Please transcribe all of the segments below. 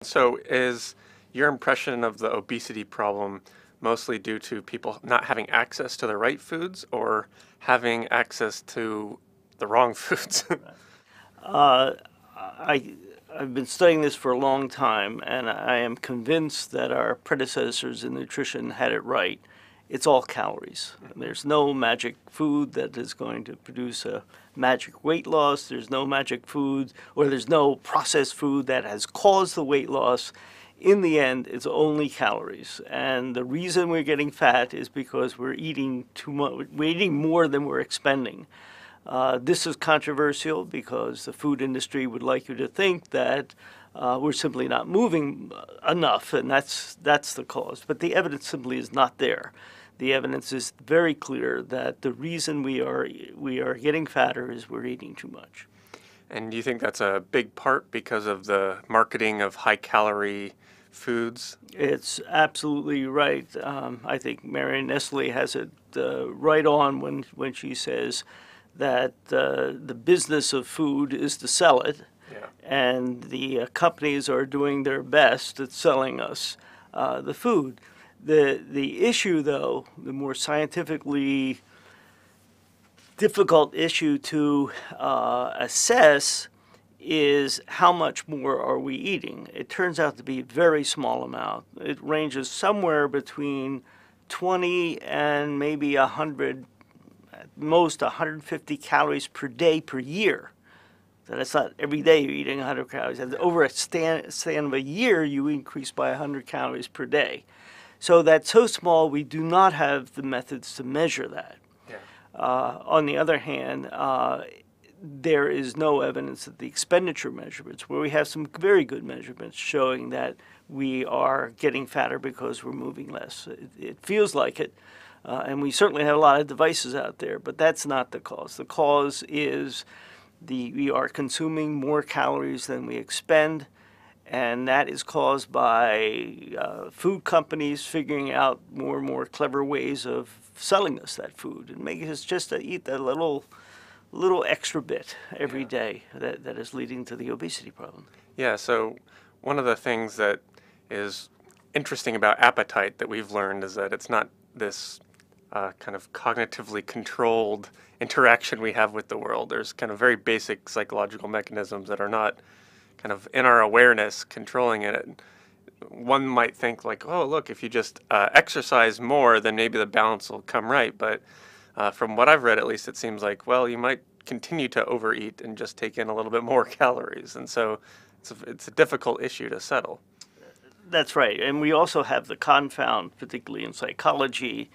So is your impression of the obesity problem mostly due to people not having access to the right foods or having access to the wrong foods? Uh, I, I've been studying this for a long time, and I am convinced that our predecessors in nutrition had it right. It's all calories. There's no magic food that is going to produce a magic weight loss. There's no magic food, or there's no processed food that has caused the weight loss. In the end, it's only calories. And the reason we're getting fat is because we're eating too much. We're eating more than we're expending. This is controversial because the food industry would like you to think that we're simply not moving enough, and that's the cause. But the evidence simply is not there. The evidence is very clear that the reason we are getting fatter is we're eating too much. And do you think that's a big part because of the marketing of high-calorie foods? It's absolutely right. I think Marion Nestle has it right on when she says that the business of food is to sell it, Yeah. and the companies are doing their best at selling us the food. The issue, though, the more scientifically difficult issue to assess is how much more are we eating. It turns out to be a very small amount. It ranges somewhere between 20 and maybe 100, at most 150 calories per day per year. So that's not every day you're eating 100 calories. And over a span of a year, you increase by 100 calories per day. So that's so small, we do not have the methods to measure that. Yeah. On the other hand, there is no evidence that the expenditure measurements, where we have some very good measurements showing that we are getting fatter because we're moving less. It feels like it, and we certainly have a lot of devices out there, but that's not the cause. The cause is we are consuming more calories than we expend, and that is caused by food companies figuring out more and more clever ways of selling us that food and making us just to eat that little extra bit every day that is leading to the obesity problem. Yeah, so one of the things that is interesting about appetite that we've learned is that it's not this kind of cognitively controlled interaction we have with the world. There's kind of very basic psychological mechanisms that are not kind of in our awareness controlling it. One might think like, oh, look, if you just exercise more, then maybe the balance will come right. But from what I've read, at least, it seems like, well, you might continue to overeat and just take in a little bit more calories. And so it's a difficult issue to settle. That's right. And we also have the confound, particularly in psychology,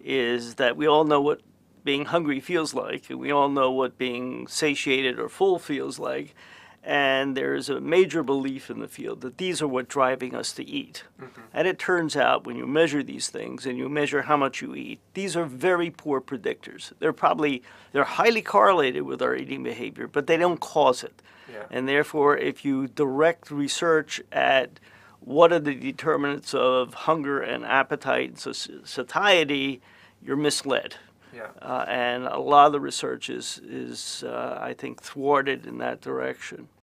is that we all know what being hungry feels like, and we all know what being satiated or full feels like. And there's a major belief in the field that these are what driving us to eat. Mm-hmm. And it turns out when you measure these things and you measure how much you eat, these are very poor predictors. They're highly correlated with our eating behavior, but they don't cause it. Yeah. And therefore, if you direct research at what are the determinants of hunger and appetite and satiety, you're misled. Yeah. And a lot of the research is I think, thwarted in that direction.